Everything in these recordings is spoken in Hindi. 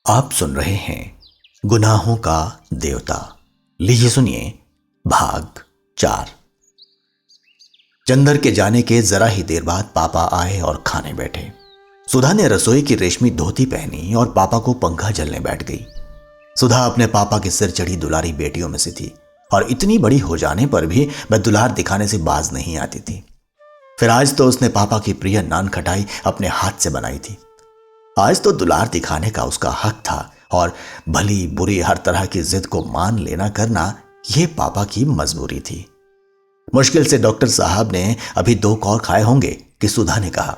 आप सुन रहे हैं गुनाहों का देवता। लीजिए सुनिए भाग 4। चंदर के जाने के जरा ही देर बाद पापा आए और खाने बैठे। सुधा ने रसोई की रेशमी धोती पहनी और पापा को पंखा झलने बैठ गई। सुधा अपने पापा के सिर चढ़ी दुलारी बेटियों में से थी और इतनी बड़ी हो जाने पर भी वह दुलार दिखाने से बाज नहीं आती थी। फिर आज तो उसने पापा की प्रिय नान खटाई अपने हाथ से बनाई थी। आज तो दुलार दिखाने का उसका हक था और भली बुरी हर तरह की जिद को मान लेना करना यह पापा की मजबूरी थी। मुश्किल से डॉक्टर साहब ने अभी 2 कौर खाए होंगे कि सुधा ने कहा,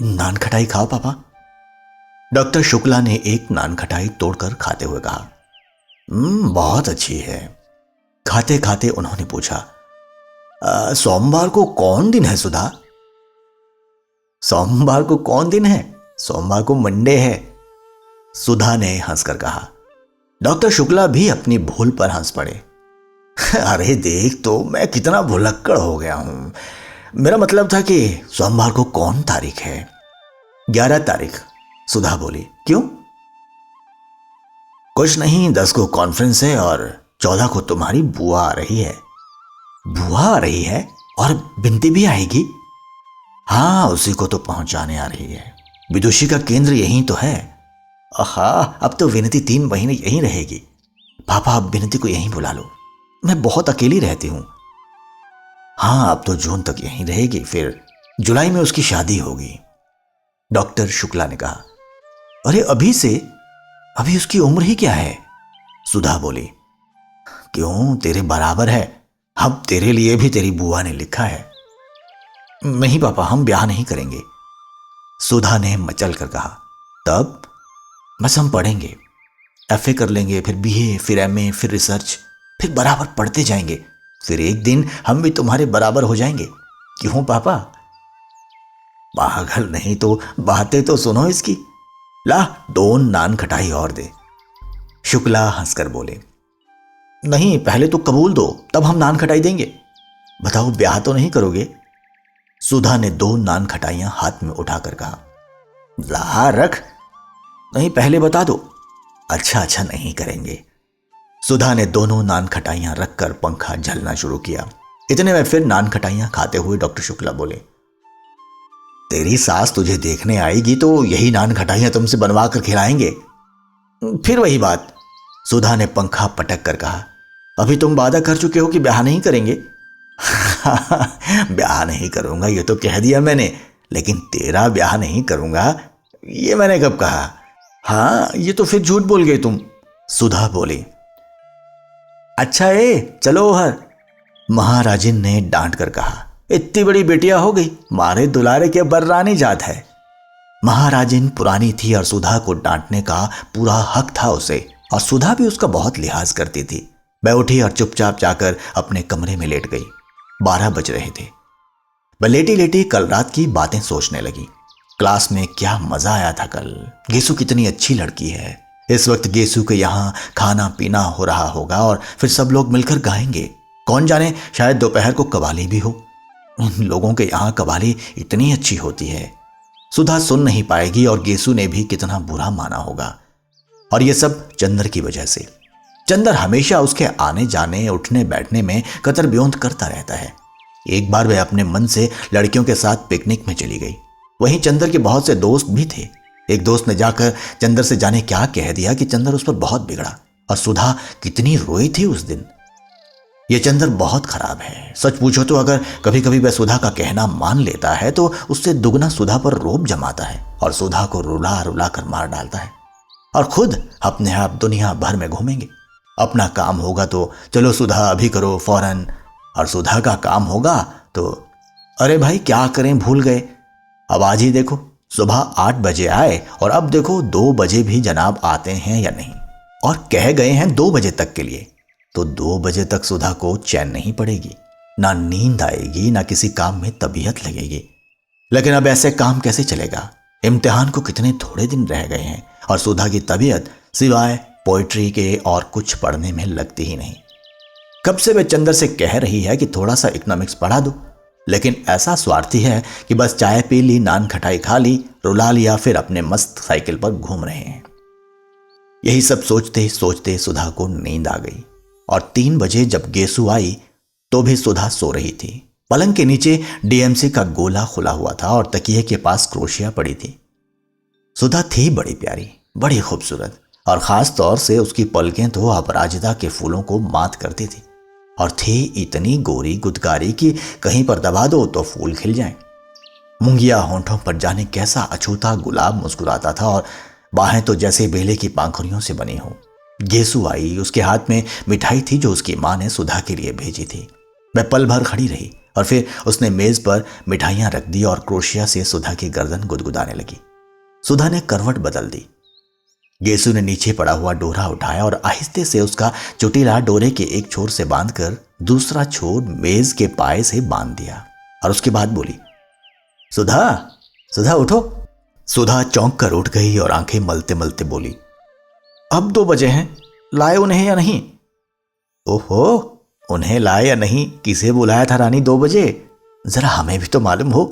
नान खटाई खाओ पापा। डॉक्टर शुक्ला ने एक नान खटाई तोड़कर खाते हुए कहा, बहुत अच्छी है। खाते खाते उन्होंने पूछा, सोमवार को कौन दिन है सुधा? सोमवार को कौन दिन है? सोमवार को मंडे है, सुधा ने हंसकर कहा। डॉक्टर शुक्ला भी अपनी भूल पर हंस पड़े। अरे देख तो मैं कितना भुलक्कड़ हो गया हूं। मेरा मतलब था कि सोमवार को कौन तारीख है? 11 तारीख, सुधा बोली। क्यों? कुछ नहीं, 10 को कॉन्फ्रेंस है और 14 को तुम्हारी बुआ आ रही है। बुआ आ रही है और बिनती भी आएगी? हाँ, उसी को तो पहुंचाने आ रही है। विदुषी का केंद्र यही तो है। अब तो विनती 3 महीने यहीं रहेगी। पापा अब विनती को यहीं बुला लो, मैं बहुत अकेली रहती हूं। हाँ, अब तो जून तक यहीं रहेगी, फिर जुलाई में उसकी शादी होगी, डॉक्टर शुक्ला ने कहा। अरे अभी से? अभी उसकी उम्र ही क्या है? सुधा बोली। क्यों, तेरे बराबर है। अब तेरे लिए भी तेरी बुआ ने लिखा है। नहीं पापा, हम ब्याह नहीं करेंगे, सुधा ने मचल कर कहा। तब बस हम पढ़ेंगे, एफए कर लेंगे, फिर बीए, फिर एमए, फिर रिसर्च, फिर बराबर पढ़ते जाएंगे। फिर एक दिन हम भी तुम्हारे बराबर हो जाएंगे। क्यों पापा? पागल नहीं तो बातें तो सुनो इसकी। ला 2 नान खटाई और दे, शुक्ला हंसकर बोले। नहीं, पहले तो कबूल दो, तब हम नान खटाई देंगे। बताओ, ब्याह तो नहीं करोगे? सुधा ने 2 नान खटाइयां हाथ में उठाकर कहा। ला रख। नहीं, पहले बता दो। अच्छा, नहीं करेंगे। सुधा ने दोनों नान खटाइयां रखकर पंखा झलना शुरू किया। इतने में फिर नान खटाइयां खाते हुए डॉक्टर शुक्ला बोले, तेरी सास तुझे देखने आएगी तो यही नान खटाइयां तुमसे बनवा कर खिलाएंगे। फिर वही बात, सुधा ने पंखा पटक कर कहा। अभी तुम वादा कर चुके हो कि ब्याह नहीं करेंगे। ब्याह नहीं करूंगा ये तो कह दिया मैंने, लेकिन तेरा ब्याह नहीं करूंगा ये मैंने कब कहा? हाँ, ये तो फिर झूठ बोल गए तुम, सुधा बोली। अच्छा चलो हर, महाराजिन ने डांट कर कहा। इतनी बड़ी बेटिया हो गई, मारे दुलारे के बर्रानी जात है। महाराजिन पुरानी थी और सुधा को डांटने का पूरा हक था उसे, और सुधा भी उसका बहुत लिहाज करती थी। वह उठी और चुपचाप जाकर अपने कमरे में लेट गई। 12 बज रहे थे। वह लेटी लेटी कल रात की बातें सोचने लगी। क्लास में क्या मजा आया था कल। गेसु कितनी अच्छी लड़की है। इस वक्त गेसु के यहाँ खाना पीना हो रहा होगा और फिर सब लोग मिलकर गाएंगे। कौन जाने, शायद दोपहर को कवाली भी हो। इन लोगों के यहाँ कवाली इतनी अच्छी होती है। सुधा सुन नहीं पाएगी और गेसु ने भी कितना बुरा माना होगा। और यह सब चंदर की वजह से। चंदर हमेशा उसके आने जाने उठने बैठने में कतर ब्योंत करता रहता है। एक बार वह अपने मन से लड़कियों के साथ पिकनिक में चली गई। वहीं चंदर के बहुत से दोस्त भी थे। एक दोस्त ने जाकर चंदर से जाने क्या कह दिया कि चंदर उस पर बहुत बिगड़ा, और सुधा कितनी रोई थी उस दिन। यह चंदर बहुत खराब है। सच पूछो तो अगर कभी कभी वह सुधा का कहना मान लेता है तो उससे दुगना सुधा पर रोब जमाता है और सुधा को रुला रुला कर मार डालता है। और खुद अपने आप दुनिया भर में घूमेंगे। अपना काम होगा तो चलो सुधा अभी करो फौरन, और सुधा का काम होगा तो अरे भाई क्या करें, भूल गए। अब आज ही देखो, सुबह 8 बजे आए और अब देखो 2 बजे भी जनाब आते हैं या नहीं, और कह गए हैं 2 बजे तक के लिए। तो 2 बजे तक सुधा को चैन नहीं पड़ेगी, ना नींद आएगी, ना किसी काम में तबीयत लगेगी। लेकिन अब ऐसे काम कैसे चलेगा? इम्तिहान को कितने थोड़े दिन रह गए हैं और सुधा की तबीयत सिवाय पोइट्री के और कुछ पढ़ने में लगती ही नहीं। कब से वह चंदर से कह रही है कि थोड़ा सा इकोनॉमिक्स पढ़ा दो, लेकिन ऐसा स्वार्थी है कि बस चाय पी ली, नान खटाई खा ली, रुला लिया, फिर अपने मस्त साइकिल पर घूम रहे हैं। यही सब सोचते सोचते सुधा को नींद आ गई और 3 बजे जब गेसु आई तो भी सुधा सो रही थी। पलंग के नीचे डीएमसी का गोला खुला हुआ था और तकिए के पास क्रोशिया पड़ी थी। सुधा थी बड़ी प्यारी, बड़ी खूबसूरत, और खास तौर से उसकी पलकें तो अपराजिता के फूलों को मात करती थी और थी इतनी गोरी गुदकारी कि कहीं पर दबा दो तो फूल खिल जाएं। मुंगिया होंठों पर जाने कैसा अछूता गुलाब मुस्कुराता था और बाहें तो जैसे बेले की पाखुरियों से बनी हो। गेसु आई, उसके हाथ में मिठाई थी जो उसकी मां ने सुधा के लिए भेजी थी। वह पल भर खड़ी रही और फिर उसने मेज पर मिठाइयां रख दी और क्रोशिया से सुधा की गर्दन गुदगुदाने लगी। सुधा ने करवट बदल दी। गेसु ने नीचे पड़ा हुआ डोरा उठाया और आहिस्ते से उसका चुटीला डोरे के एक छोर से बांधकर दूसरा छोर मेज के पाए से बांध दिया और उसके बाद बोली, सुधा, सुधा उठो। सुधा चौंक कर उठ गई और आंखें मलते मलते बोली, अब 2 बजे हैं, लाए उन्हें या नहीं? ओहो, उन्हें लाए या नहीं, किसे बुलाया था रानी 2 बजे? जरा हमें भी तो मालूम हो।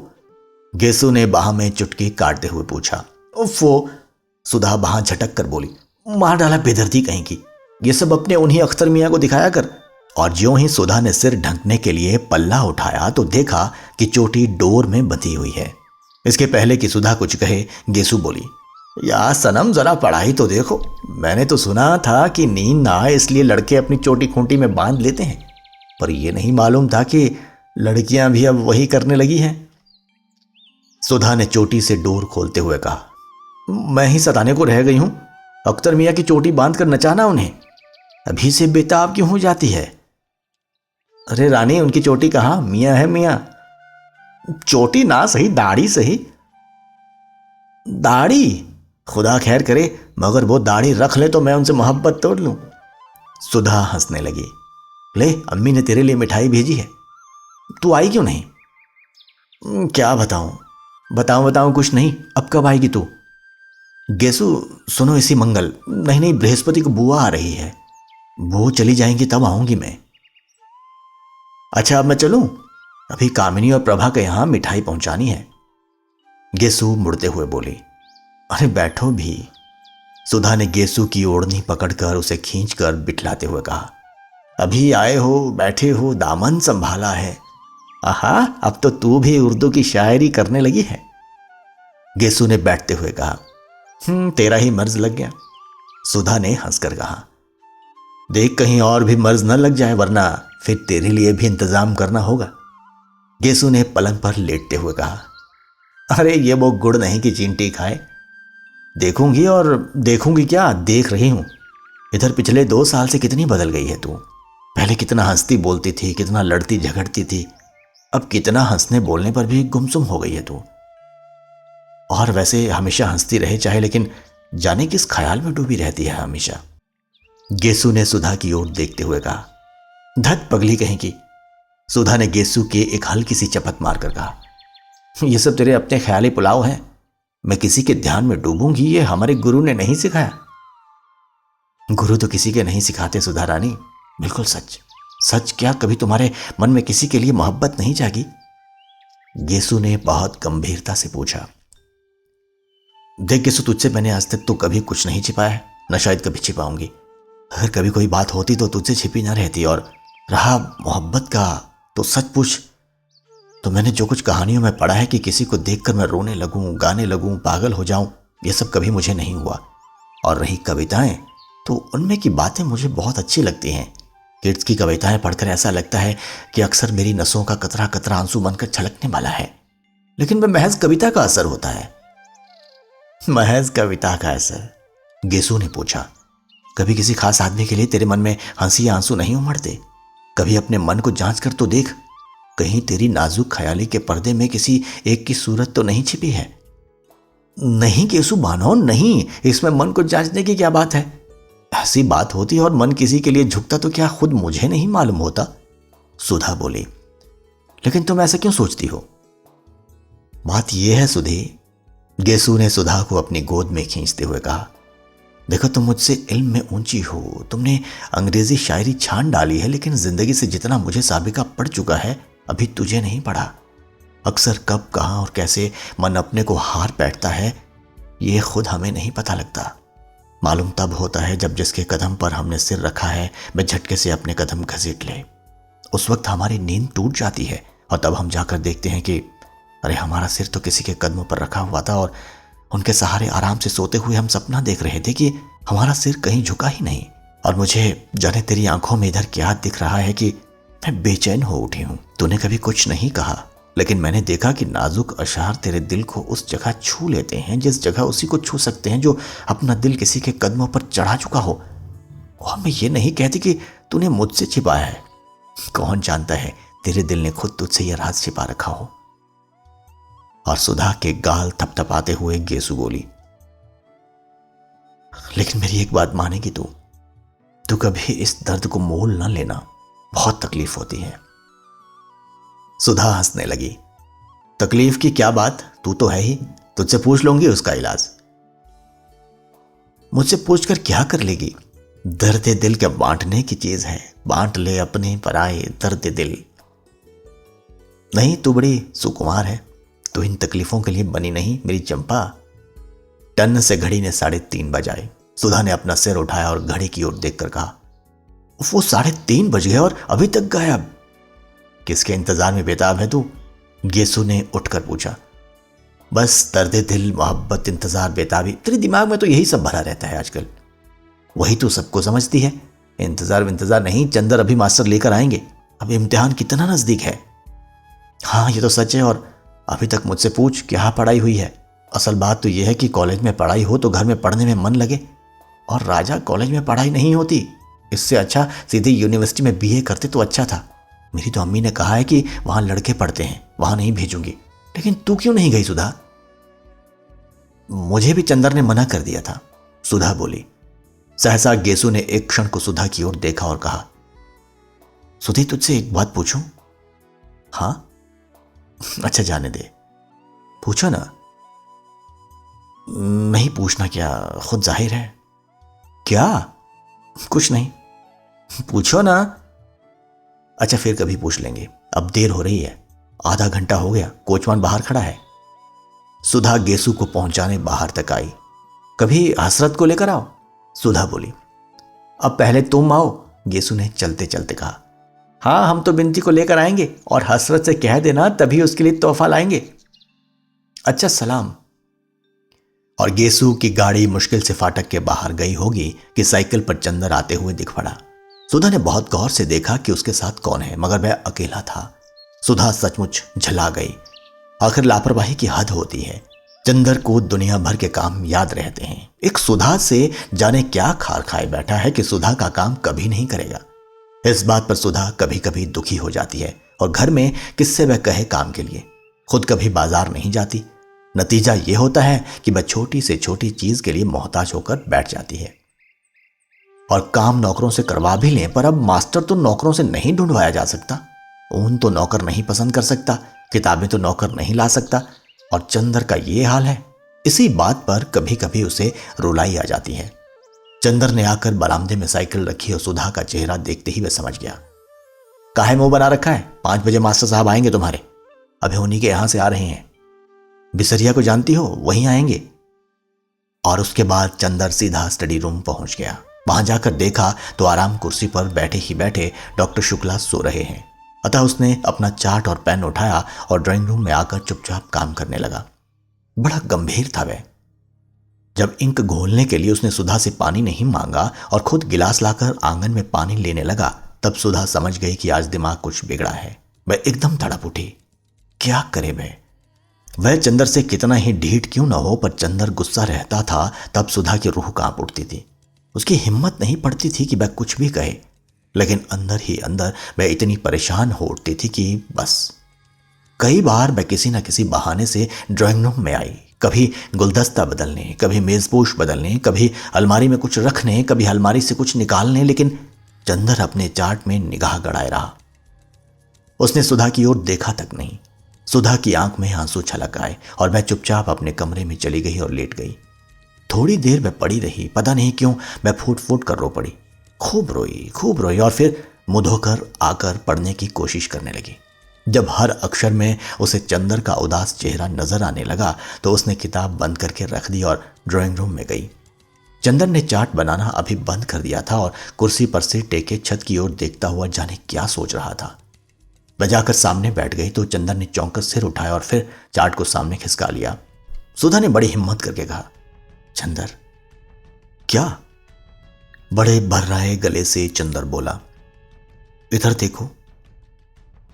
गेसु ने बाह में चुटकी काटते हुए पूछा। उफ़ो, सुधा बाह झटक कर बोली, मार डाला बेदर्दी कहीं की, ये सब अपने उन्हीं अख्तर मियाँ को दिखाया कर। और ज्यों ही सुधा ने सिर ढकने के लिए पल्ला उठाया तो देखा कि चोटी डोर में बंधी हुई है। इसके पहले कि सुधा कुछ कहे, गेसु बोली, या सनम जरा पढ़ाई तो देखो, मैंने तो सुना था कि नींद ना आए इसलिए लड़के अपनी चोटी खूंटी में बांध लेते हैं, पर यह नहीं मालूम था कि लड़कियां भी अब वही करने लगी हैं। सुधा ने चोटी से डोर खोलते हुए कहा, मैं ही सताने को रह गई हूं, अख्तर मियाँ की चोटी बांधकर नचाना उन्हें, अभी से बेताब क्यों हो जाती है? अरे रानी, उनकी चोटी कहाँ, मियाँ है मियाँ। चोटी ना सही, दाढ़ी सही। दाढ़ी? खुदा खैर करे, मगर वो दाढ़ी रख ले तो मैं उनसे मोहब्बत तोड़ लूं। सुधा हंसने लगी। ले, अम्मी ने तेरे लिए मिठाई भेजी है, तू आई क्यों नहीं? क्या बताऊं बताऊं कुछ नहीं, अब कब आएगी तू? गेसु, सुनो, इसी मंगल, नहीं नहीं, बृहस्पति को बुआ आ रही है, वो चली जाएंगी तब आऊंगी मैं। अच्छा, अब मैं चलूं? अभी कामिनी और प्रभा के यहां मिठाई पहुंचानी है। गेसु मुड़ते हुए बोली, अरे बैठो भी। सुधा ने गेसु की ओढ़नी पकड़कर उसे खींचकर बिठलाते हुए कहा, अभी आए हो, बैठे हो, दामन संभाला है। आहा, अब तो तू भी उर्दू की शायरी करने लगी है। गेसु ने बैठते हुए कहा, तेरा ही मर्ज लग गया। सुधा ने हंसकर कहा, देख कहीं और भी मर्ज न लग जाए, वरना फिर तेरे लिए भी इंतजाम करना होगा। गेसु ने पलंग पर लेटते हुए कहा, अरे ये वो गुड़ नहीं कि चींटी खाए। देखूंगी, और देखूंगी क्या, देख रही हूं। इधर पिछले 2 साल से कितनी बदल गई है तू। पहले कितना हंसती बोलती थी, कितना लड़ती झगड़ती थी, अब कितना हंसने बोलने पर भी गुमसुम हो गई है तू। और वैसे हमेशा हंसती रहे चाहे, लेकिन जाने किस ख्याल में डूबी रहती है हमेशा। गेसु ने सुधा की ओर देखते हुए कहा, धत पगली कहीं की। सुधा ने गेसु के एक हल्की सी चपत मारकर कहा, ये सब तेरे अपने ख्याली पुलाव हैं, मैं किसी के ध्यान में डूबूंगी ये हमारे गुरु ने नहीं सिखाया। गुरु तो किसी के नहीं सिखाते सुधा रानी, बिल्कुल सच। सच क्या, कभी तुम्हारे मन में किसी के लिए मोहब्बत नहीं जागी? गेसु ने बहुत गंभीरता से पूछा। देख गेसु, तुझसे मैंने आज तक तो कभी कुछ नहीं छिपाया है, न शायद कभी छिपाऊंगी। अगर कभी कोई बात होती तो तुझसे छिपी ना रहती, और रहा मोहब्बत का तो सच पूछ तो मैंने जो कुछ कहानियों में पढ़ा है कि किसी को देखकर मैं रोने लगूं, गाने लगूं, पागल हो जाऊं, ये सब कभी मुझे नहीं हुआ। और रही कविताएं, तो उनमें की बातें मुझे बहुत अच्छी लगती हैं। किड्स की कविताएं पढ़कर ऐसा लगता है कि अक्सर मेरी नसों का कतरा कतरा आंसू बनकर छलकने वाला है, लेकिन वह महज कविता का असर होता है। महज कविता का असर? गेसु ने पूछा, कभी किसी खास आदमी के लिए तेरे मन में हंसी या आंसू नहीं उमड़ते? कभी अपने मन को जांच कर तो देख, कहीं तेरी नाजुक ख्याली के पर्दे में किसी एक की सूरत तो नहीं छिपी है? नहीं गेसु बानो, नहीं, इसमें मन को जांचने की क्या बात है? ऐसी बात होती और मन किसी के लिए झुकता तो क्या खुद मुझे नहीं मालूम होता? सुधा बोली, लेकिन तुम ऐसा क्यों सोचती हो? बात यह है सुधी, गेसु ने सुधा को अपनी गोद में खींचते हुए कहा, देखो तुम मुझसे इल्म में ऊंची हो, तुमने अंग्रेजी शायरी छान डाली है, लेकिन जिंदगी से जितना मुझे साबिका पड़ चुका है अभी तुझे नहीं पड़ा। अक्सर कब, कहां और कैसे मन अपने को हार बैठता है, ये खुद हमें नहीं पता लगता। मालूम तब होता है जब जिसके कदम पर हमने सिर रखा है वह झटके से अपने कदम घसीट ले। उस वक्त हमारी नींद टूट जाती है और तब हम जाकर देखते हैं कि अरे हमारा सिर तो किसी के कदमों पर रखा हुआ था और उनके सहारे आराम से सोते हुए हम सपना देख रहे थे कि हमारा सिर कहीं झुका ही नहीं। और मुझे जाने तेरी आंखों में इधर क्या दिख रहा है कि मैं बेचैन हो उठी हूं। तूने कभी कुछ नहीं कहा, लेकिन मैंने देखा कि नाजुक अशार तेरे दिल को उस जगह छू लेते हैं जिस जगह उसी को छू सकते हैं जो अपना दिल किसी के कदमों पर चढ़ा चुका हो। और मैं ये नहीं कहती कि तूने मुझसे छिपाया है, कौन जानता है तेरे दिल ने खुद तुझसे यह राज छिपा रखा हो। और सुधा के गाल थपथपाते हुए गेसु बोली, लेकिन मेरी एक बात मानेगी तू कभी इस दर्द को मोल ना लेना, बहुत तकलीफ होती है। सुधा हंसने लगी। तकलीफ की क्या बात, तू तो है ही, तुझसे पूछ लूंगी उसका इलाज। मुझसे पूछकर क्या कर लेगी? दर्द दिल क्या बांटने की चीज है? बांट ले अपने पराए दर्द दिल। नहीं, तू बड़ी सुकुमार है, तू इन तकलीफों के लिए बनी नहीं मेरी चंपा। टन से घड़ी ने 3:30 बजाए। सुधा ने अपना सिर उठाया और घड़ी की ओर देखकर कहा, वो 3:30 बज गए और अभी तक गायब। किसके इंतजार में बेताब है तू? गेसु ने उठकर पूछा। बस दर्द दिल, मोहब्बत, इंतजार, बेताबी, तेरे दिमाग में तो यही सब भरा रहता है आजकल। वही तो सबको समझती है। इंतजार नहीं, चंदर अभी मास्टर लेकर आएंगे। अब इम्तिहान कितना नजदीक है। हाँ, ये तो सच है। और अभी तक मुझसे पूछ क्या पढ़ाई हुई है। असल बात तो यह है कि कॉलेज में पढ़ाई हो तो घर में पढ़ने में मन लगे, और राजा कॉलेज में पढ़ाई नहीं होती। इससे अच्छा सीधे यूनिवर्सिटी में बीए करते तो अच्छा था। मेरी तो अम्मी ने कहा है कि वहां लड़के पढ़ते हैं, वहां नहीं भेजूंगी। लेकिन तू क्यों नहीं गई सुधा? मुझे भी चंदर ने मना कर दिया था, सुधा बोली। सहसा गेसु ने एक क्षण को सुधा की ओर देखा और कहा, सुधी तुझसे एक बात पूछूं? हाँ। अच्छा जाने दे, पूछो ना। नहीं पूछना क्या, खुद जाहिर है। क्या? कुछ नहीं, पूछो ना। अच्छा फिर कभी पूछ लेंगे, अब देर हो रही है, आधा घंटा हो गया, कोचवान बाहर खड़ा है। सुधा गेसु को पहुंचाने बाहर तक आई। कभी हसरत को लेकर आओ, सुधा बोली। अब पहले तुम आओ, गेसु ने चलते चलते कहा। हाँ, हम तो बिंती को लेकर आएंगे और हसरत से कह देना तभी उसके लिए तोहफा लाएंगे। अच्छा सलाम। और गेसु की गाड़ी मुश्किल से फाटक के बाहर गई होगी कि साइकिल पर चंदर आते हुए दिख पड़ा। सुधा ने बहुत गौर से देखा कि उसके साथ कौन है, मगर वह अकेला था। सुधा सचमुच झला गई। आखिर लापरवाही की हद होती है। चंदर को दुनिया भर के काम याद रहते हैं, एक सुधा से जाने क्या खार खाए बैठा है कि सुधा का काम कभी नहीं करेगा। इस बात पर सुधा कभी कभी दुखी हो जाती है और घर में किससे वह कहे काम के लिए। खुद कभी बाजार नहीं जाती। नतीजा यह होता है कि वह छोटी से छोटी चीज के लिए मोहताज होकर बैठ जाती है। और काम नौकरों से करवा भी लें, पर अब मास्टर तो नौकरों से नहीं ढूंढवाया जा सकता। ऊन तो नौकर नहीं पसंद कर सकता, किताबें तो नौकर नहीं ला सकता, और चंदर का ये हाल है। इसी बात पर कभी कभी उसे रुलाई आ जाती है। चंदर ने आकर बरामदे में साइकिल रखी और सुधा का चेहरा देखते ही वह समझ गया। काहे मुंह बना रखा है? 5 बजे मास्टर साहब आएंगे तुम्हारे, अभी उन्हीं के यहां से आ रहे हैं। बिसरिया को जानती हो, वहीं आएंगे। और उसके बाद चंदर सीधा स्टडी रूम पहुंच गया। वहां जाकर देखा तो आराम कुर्सी पर बैठे ही बैठे डॉक्टर शुक्ला सो रहे हैं। अतः उसने अपना चार्ट और पेन उठाया और ड्राइंग रूम में आकर चुपचाप काम करने लगा। बड़ा गंभीर था वह। जब इंक घोलने के लिए उसने सुधा से पानी नहीं मांगा और खुद गिलास लाकर आंगन में पानी लेने लगा, तब सुधा समझ गई कि आज दिमाग कुछ बिगड़ा है। वह एकदम तड़प उठी। क्या करे वह चंदर से कितना ही ढीठ क्यों न हो, पर चंदर गुस्सा रहता था तब सुधा की रूह कांप उठती थी। उसकी हिम्मत नहीं पड़ती थी कि वह कुछ भी कहे, लेकिन अंदर ही अंदर वह इतनी परेशान हो उठती थी कि बस। कई बार वह किसी न किसी बहाने से ड्राइंग रूम में आई, कभी गुलदस्ता बदलने, कभी मेजपोश बदलने, कभी अलमारी में कुछ रखने, कभी अलमारी से कुछ निकालने, लेकिन चंदर अपने चार्ट में निगाह गड़ाए रहा। उसने सुधा की ओर देखा तक नहीं। सुधा की आंख में आंसू छलक आए और वह चुपचाप अपने कमरे में चली गई और लेट गई। थोड़ी देर वह पड़ी रही, पता नहीं क्यों वह फूट फूट कर रो पड़ी। खूब रोई और फिर मुंह धोकर आकर पढ़ने की कोशिश करने लगी। जब हर अक्षर में उसे चंदर का उदास चेहरा नजर आने लगा तो उसने किताब बंद करके रख दी और ड्राइंग रूम में गई। चंदन ने चाट बनाना अभी बंद कर दिया था और कुर्सी पर से टेके छत की ओर देखता हुआ जाने क्या सोच रहा था। वह जाकर सामने बैठ गई तो चंदन ने चौंकर सिर उठाया और फिर चाट को सामने खिसका लिया। सुधा ने बड़ी हिम्मत करके कहा, चंदर। क्या? बड़े भर्राए गले से चंदर बोला, इधर देखो।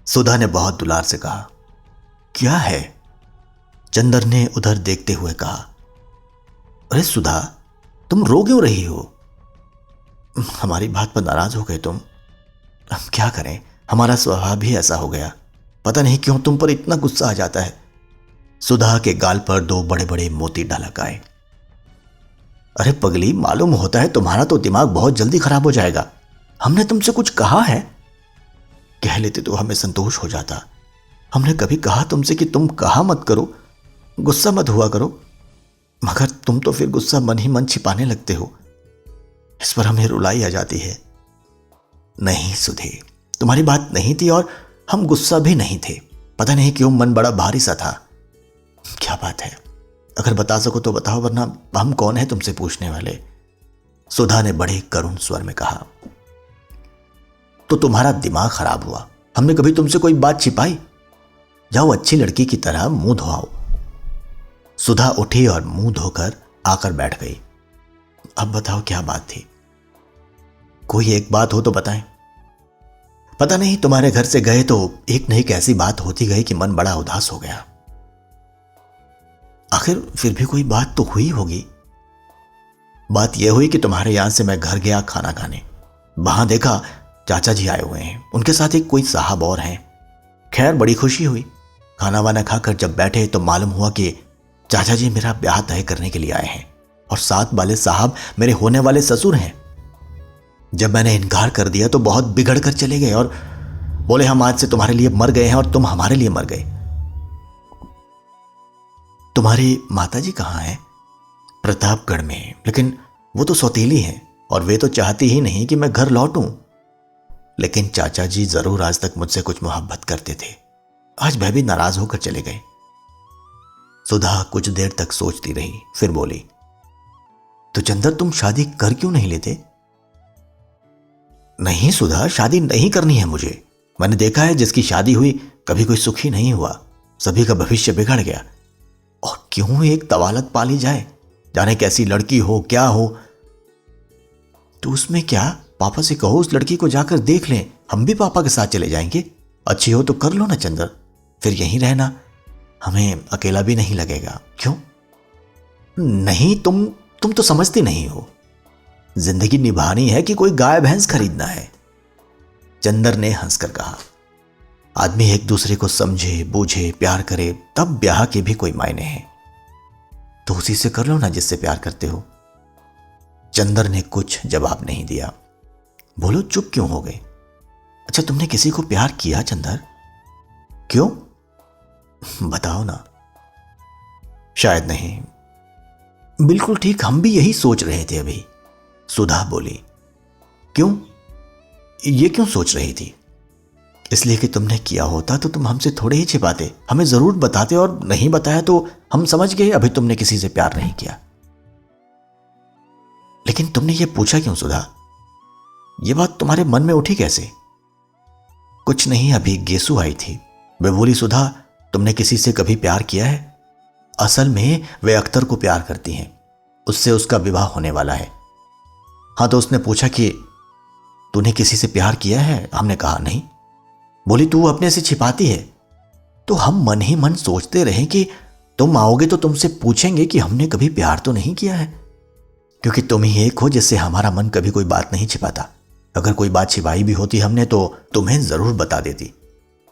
सुधा ने बहुत दुलार से कहा, क्या है? चंदर ने उधर देखते हुए कहा, अरे सुधा, तुम रो क्यों रही हो? हमारी बात पर नाराज हो गए तुम? हम क्या करें, हमारा स्वभाव भी ऐसा हो गया। पता नहीं क्यों तुम पर इतना गुस्सा आ जाता है। सुधा के गाल पर दो बड़े बड़े मोती ढलक आए। अरे पगली, मालूम होता है तुम्हारा तो दिमाग बहुत जल्दी खराब हो जाएगा। हमने तुमसे कुछ कहा है? कह लेते तो हमें संतोष हो जाता। हमने कभी कहा तुमसे कि तुम कहा मत करो, गुस्सा मत हुआ करो? मगर तुम तो फिर गुस्सा मन ही मन छिपाने लगते हो। इस पर हमें रुलाई आ जाती है। नहीं सुधे, तुम्हारी बात नहीं थी और हम गुस्सा भी नहीं थे। पता नहीं क्यों मन बड़ा भारी सा था। क्या बात है? अगर बता सको तो बताओ, वरना हम कौन है तुमसे पूछने वाले। सुधा ने बड़े करुण स्वर में कहा, तो तुम्हारा दिमाग खराब हुआ। हमने कभी तुमसे कोई बात छिपाई? जाओ अच्छी लड़की की तरह मुंह धोआओ। सुधा उठी और मुंह धोकर आकर बैठ गई। अब बताओ क्या बात थी? कोई एक बात हो तो बताएं। पता नहीं तुम्हारे घर से गए तो एक न एक ऐसी बात होती गई कि मन बड़ा उदास हो गया। आखिर फिर भी कोई बात तो हुई होगी। बात यह हुई कि तुम्हारे यहां से मैं घर गया खाना खाने। वहां देखा चाचा जी आए हुए हैं, उनके साथ एक कोई साहब और हैं। खैर बड़ी खुशी हुई। खाना वाना खाकर जब बैठे तो मालूम हुआ कि चाचा जी मेरा ब्याह तय करने के लिए आए हैं और साथ वाले साहब मेरे होने वाले ससुर हैं। जब मैंने इनकार कर दिया तो बहुत बिगड़ कर चले गए और बोले, हम आज से तुम्हारे लिए मर गए हैं और तुम हमारे लिए मर गए। तुम्हारी माताजी कहाँ हैं? प्रतापगढ़ में, लेकिन वो तो सौतेली हैं और वे तो चाहती ही नहीं कि मैं घर लौटूं। लेकिन चाचा जी जरूर आज तक मुझसे कुछ मोहब्बत करते थे। आज वह भी नाराज होकर चले गए। सुधा कुछ देर तक सोचती रही, फिर बोली, तो चंदर तुम शादी कर क्यों नहीं लेते? नहीं सुधा, शादी नहीं करनी है मुझे। मैंने देखा है जिसकी शादी हुई कभी कोई सुखी नहीं हुआ, सभी का भविष्य बिगड़ गया। और क्यों एक तवालत पाली जाए, जाने कैसी लड़की हो क्या हो। तो उसमें क्या, पापा से कहो उस लड़की को जाकर देख लें, हम भी पापा के साथ चले जाएंगे। अच्छी हो तो कर लो ना चंदर, फिर यहीं रहना, हमें अकेला भी नहीं लगेगा। क्यों? नहीं, तुम तो समझती नहीं हो। जिंदगी निभानी है कि कोई गाय भैंस खरीदना है। चंदर ने हंसकर कहा, आदमी एक दूसरे को समझे बूझे प्यार करे तब ब्याह के भी कोई मायने हैं। तो उसी से कर लो ना जिससे प्यार करते हो। चंदर ने कुछ जवाब नहीं दिया। बोलो, चुप क्यों हो गए? अच्छा, तुमने किसी को प्यार किया चंदर? क्यों? बताओ ना। शायद नहीं। बिल्कुल ठीक, हम भी यही सोच रहे थे अभी। सुधा बोली, क्यों? ये क्यों सोच रही थी? इसलिए कि तुमने किया होता तो तुम हमसे थोड़े ही छिपाते, हमें जरूर बताते, और नहीं बताया तो हम समझ गए अभी तुमने किसी से प्यार नहीं किया। लेकिन तुमने ये पूछा क्यों सुधा? ये बात तुम्हारे मन में उठी कैसे? कुछ नहीं, अभी गेसू आई थी। वे बोली, सुधा तुमने किसी से कभी प्यार किया है? असल में वे अख्तर को प्यार करती हैं, उससे उसका विवाह होने वाला है। हाँ, तो उसने पूछा कि तूने किसी से प्यार किया है? हमने कहा नहीं। बोली, तू अपने से छिपाती है। तो हम मन ही मन सोचते रहे कि तुम आओगे तो तुमसे पूछेंगे कि हमने कभी प्यार तो नहीं किया है, क्योंकि तुम ही एक हो जिससे हमारा मन कभी कोई बात नहीं छिपाता। अगर कोई बात छिपाई भी होती हमने तो तुम्हें जरूर बता देती।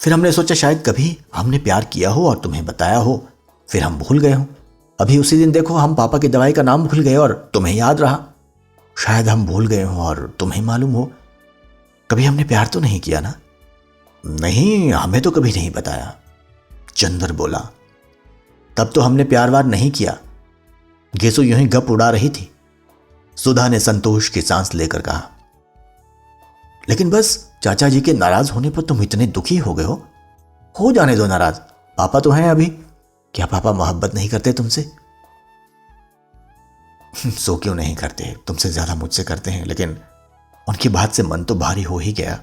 फिर हमने सोचा शायद कभी हमने प्यार किया हो और तुम्हें बताया हो, फिर हम भूल गए हो। अभी उसी दिन देखो, हम पापा की दवाई का नाम भूल गए और तुम्हें याद रहा। शायद हम भूल गए हो और तुम्हें मालूम हो। कभी हमने प्यार तो नहीं किया ना? नहीं, हमें तो कभी नहीं बताया। चंदर बोला, तब तो हमने प्यार वार नहीं किया। गेसु यूं ही गप उड़ा रही थी। सुधा ने संतोष की सांस लेकर कहा, लेकिन बस चाचा जी के नाराज होने पर तुम इतने दुखी हो गए हो जाने दो नाराज, पापा तो हैं अभी। क्या पापा मोहब्बत नहीं करते तुमसे? सो क्यों नहीं करते, तुमसे ज्यादा मुझसे करते हैं। लेकिन उनकी बात से मन तो भारी हो ही गया।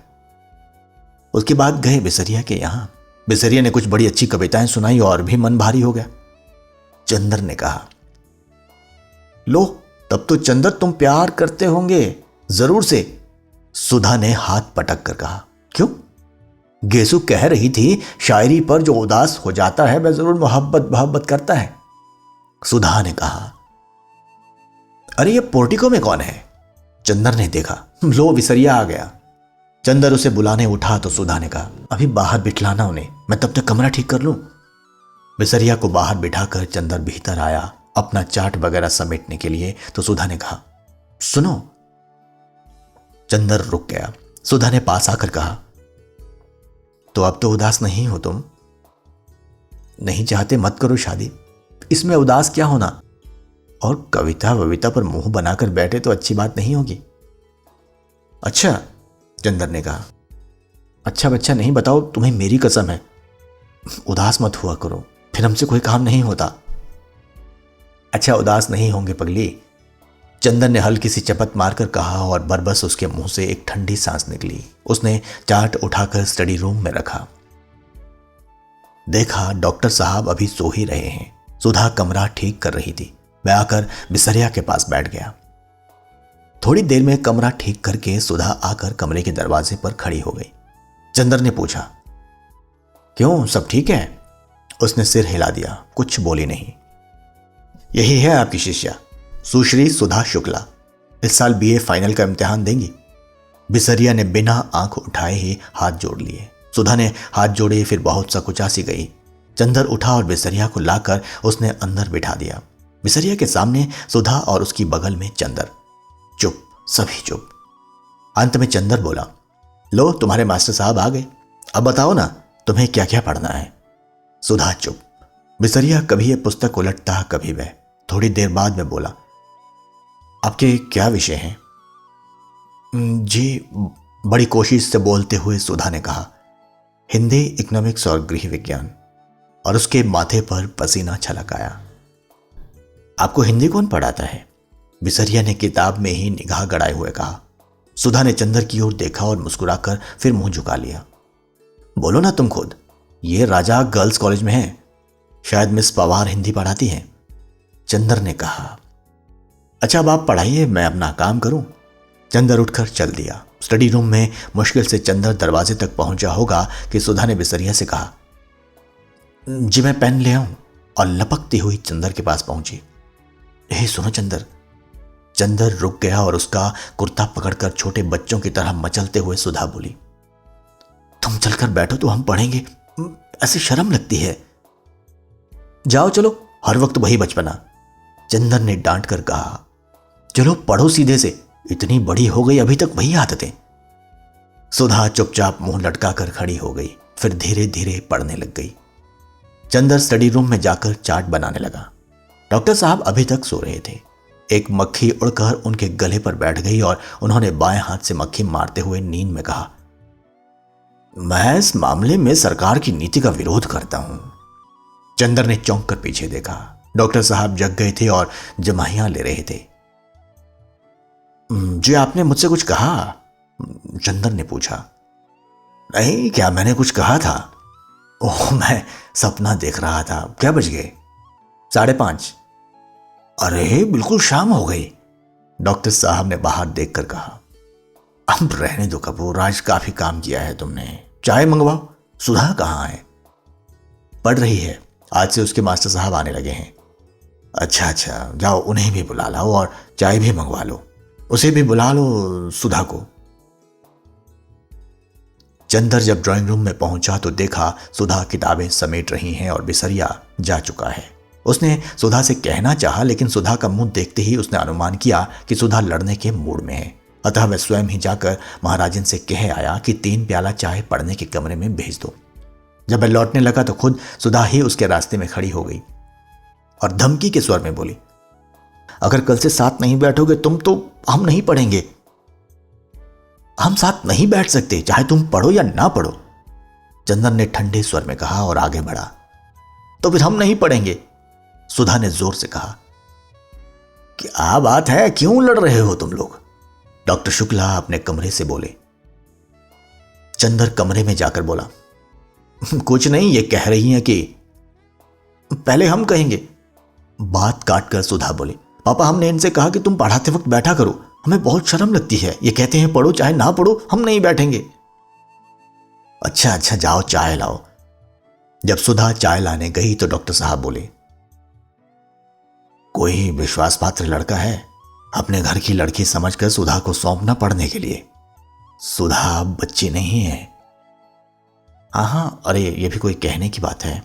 उसके बाद गए बिसरिया के यहां। बिसरिया ने कुछ बड़ी अच्छी कविताएं सुनाई और भी मन भारी हो गया। चंदर ने कहा, लो तब तो चंदर तुम प्यार करते होंगे जरूर से। सुधा ने हाथ पटक कर कहा, क्यों? गेसु कह रही थी शायरी पर जो उदास हो जाता है वह जरूर मोहब्बत मोहब्बत करता है। सुधा ने कहा, अरे ये पोर्टिको में कौन है? चंदर ने देखा, लो बिसरिया आ गया। चंदर उसे बुलाने उठा तो सुधा ने कहा, अभी बाहर बिठलाना उन्हें, मैं तब तक कमरा ठीक कर लूं। बिसरिया को बाहर बिठाकर चंदर भीतर आया अपना चाट वगैरह समेटने के लिए। तो सुधा ने कहा, सुनो। चंदर रुक गया। सुधा ने पास आकर कहा, तो अब तो उदास नहीं हो तुम? नहीं चाहते मत करो शादी, इसमें उदास क्या होना? और कविता वविता पर मुंह बनाकर बैठे तो अच्छी बात नहीं होगी। अच्छा, चंदर ने कहा, अच्छा बच्चा नहीं, बताओ, तुम्हें मेरी कसम है उदास मत हुआ करो, फिर हमसे कोई काम नहीं होता। अच्छा उदास नहीं होंगे पगली, चंदन ने हल्की सी चपत मारकर कहा और बरबस उसके मुंह से एक ठंडी सांस निकली। उसने चाट उठाकर स्टडी रूम में रखा। देखा डॉक्टर साहब अभी सो ही रहे हैं। सुधा कमरा ठीक कर रही थी। मैं आकर बिसरिया के पास बैठ गया। थोड़ी देर में कमरा ठीक करके सुधा आकर कमरे के दरवाजे पर खड़ी हो गई। चंदर ने पूछा, क्यों सब ठीक है? उसने सिर हिला दिया, कुछ बोली नहीं। यही है आपकी शिष्या सुश्री सुधा शुक्ला, इस साल बीए फाइनल का इम्तिहान देंगी। बिसरिया ने बिना आंख उठाए ही हाथ जोड़ लिए। सुधा ने हाथ जोड़े, फिर बहुत सा कुचासी गई। चंदर उठा और बिसरिया को लाकर उसने अंदर बिठा दिया। बिसरिया के सामने सुधा और उसकी बगल में चंदर। चुप, सभी चुप। अंत में चंदर बोला, लो तुम्हारे मास्टर साहब आ गए, अब बताओ ना तुम्हें क्या क्या पढ़ना है। सुधा चुप। बिसरिया कभी ये पुस्तक उलटता कभी वह। थोड़ी देर बाद में बोला, आपके क्या विषय हैं? जी, बड़ी कोशिश से बोलते हुए सुधा ने कहा, हिंदी, इकोनॉमिक्स और गृह विज्ञान। और उसके माथे पर पसीना छलक आया। आपको हिंदी कौन पढ़ाता है? बिसरिया ने किताब में ही निगाह गड़ाए हुए कहा। सुधा ने चंदर की ओर देखा और मुस्कुराकर फिर मुंह झुका लिया। बोलो ना तुम खुद, ये राजा गर्ल्स कॉलेज में है, शायद मिस पवार हिंदी पढ़ाती हैं। चंदर ने कहा, अच्छा अब आप पढ़ाइए, मैं अपना काम करूं। चंदर उठकर चल दिया। स्टडी रूम में मुश्किल से चंदर दरवाजे तक पहुंचा होगा कि सुधा ने बिसरिया से कहा, जी मैं पेन ले आऊं, और लपकती हुई चंदर के पास पहुंची। हे सुनो चंदर। चंदर रुक गया और उसका कुर्ता पकड़कर छोटे बच्चों की तरह मचलते हुए सुधा बोली, तुम चलकर बैठो तो हम पढ़ेंगे, ऐसी शर्म लगती है। जाओ चलो, हर वक्त वही बचपना। चंदर ने डांट कर कहा, चलो पढ़ो सीधे से, इतनी बड़ी हो गई अभी तक वही आदतें। सुधा चुपचाप मुंह लटका कर खड़ी हो गई, फिर धीरे धीरे पढ़ने लग गई। चंदर स्टडी रूम में जाकर चार्ट बनाने लगा। डॉक्टर साहब अभी तक सो रहे थे। एक मक्खी उड़कर उनके गले पर बैठ गई और उन्होंने बाएं हाथ से मक्खी मारते हुए नींद में कहा, मैं इस मामले में सरकार की नीति का विरोध करता हूं। चंदर ने चौंक कर पीछे देखा। डॉक्टर साहब जग गए थे और जमाहियां ले रहे थे। जी आपने मुझसे कुछ कहा? चंदर ने पूछा। नहीं, क्या मैंने कुछ कहा था? ओह, मैं सपना देख रहा था। क्या बज गए? 5:30। अरे बिल्कुल शाम हो गई। डॉक्टर साहब ने बाहर देखकर कहा, अब रहने दो कपूर, आज काफी काम किया है तुमने, चाय मंगवाओ। सुधा कहाँ है? पढ़ रही है, आज से उसके मास्टर साहब आने लगे हैं। अच्छा, जाओ उन्हें भी बुला लाओ और चाय भी मंगवा लो, उसे भी बुला लो, सुधा को। चंदर जब ड्राइंग रूम में पहुंचा तो देखा सुधा किताबें समेट रही हैं और बिसरिया जा चुका है। उसने सुधा से कहना चाहा, लेकिन सुधा का मुंह देखते ही उसने अनुमान किया कि सुधा लड़ने के मूड में है। अतः वह स्वयं ही जाकर महाराजन से कह आया कि 3 प्याला चाय पढ़ने के कमरे में भेज दो। जब वह लौटने लगा तो खुद सुधा ही उसके रास्ते में खड़ी हो गई और धमकी के स्वर में बोली, अगर कल से साथ नहीं बैठोगे तुम तो हम नहीं पढ़ेंगे। हम साथ नहीं बैठ सकते, चाहे तुम पढ़ो या ना पढ़ो, चंदन ने ठंडे स्वर में कहा और आगे बढ़ा। तो फिर हम नहीं पढ़ेंगे, सुधा ने जोर से कहा। क्या बात है, क्यों लड़ रहे हो तुम लोग? डॉक्टर शुक्ला अपने कमरे से बोले। चंदर कमरे में जाकर बोला, कुछ नहीं, ये कह रही हैं कि। पहले हम कहेंगे, बात काटकर सुधा बोले। पापा, हमने इनसे कहा कि तुम पढ़ाते वक्त बैठा करो, हमें बहुत शर्म लगती है। ये कहते हैं पढ़ो चाहे ना पढ़ो, हम नहीं बैठेंगे। अच्छा अच्छा, जाओ चाय लाओ। जब सुधा चाय लाने गई तो डॉक्टर साहब बोले, कोई विश्वास पात्र लड़का है अपने घर की लड़की समझकर सुधा को सौंपना पढ़ने के लिए? सुधा अब बच्ची नहीं है। हाँ, अरे ये भी कोई कहने की बात है।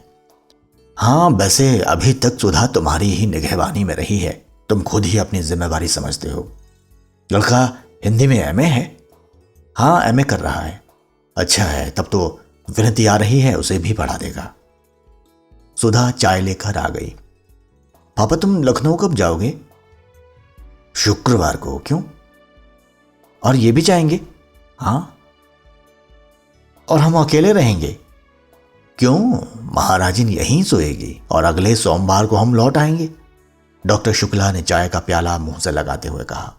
हाँ, वैसे अभी तक सुधा तुम्हारी ही निगहबानी में रही है, तुम खुद ही अपनी जिम्मेवारी समझते हो। लड़का हिंदी में एमए है। हाँ, एमए कर रहा है। अच्छा है, तब तो विनती आ रही है, उसे भी पढ़ा देगा। सुधा चाय लेकर आ गई। पापा, तुम लखनऊ कब जाओगे? शुक्रवार को। क्यों? और ये भी जाएंगे? हाँ। और हम अकेले रहेंगे? क्यों, महाराजिन यहीं सोएगी और अगले सोमवार को हम लौट आएंगे। डॉक्टर शुक्ला ने चाय का प्याला मुंह से लगाते हुए कहा।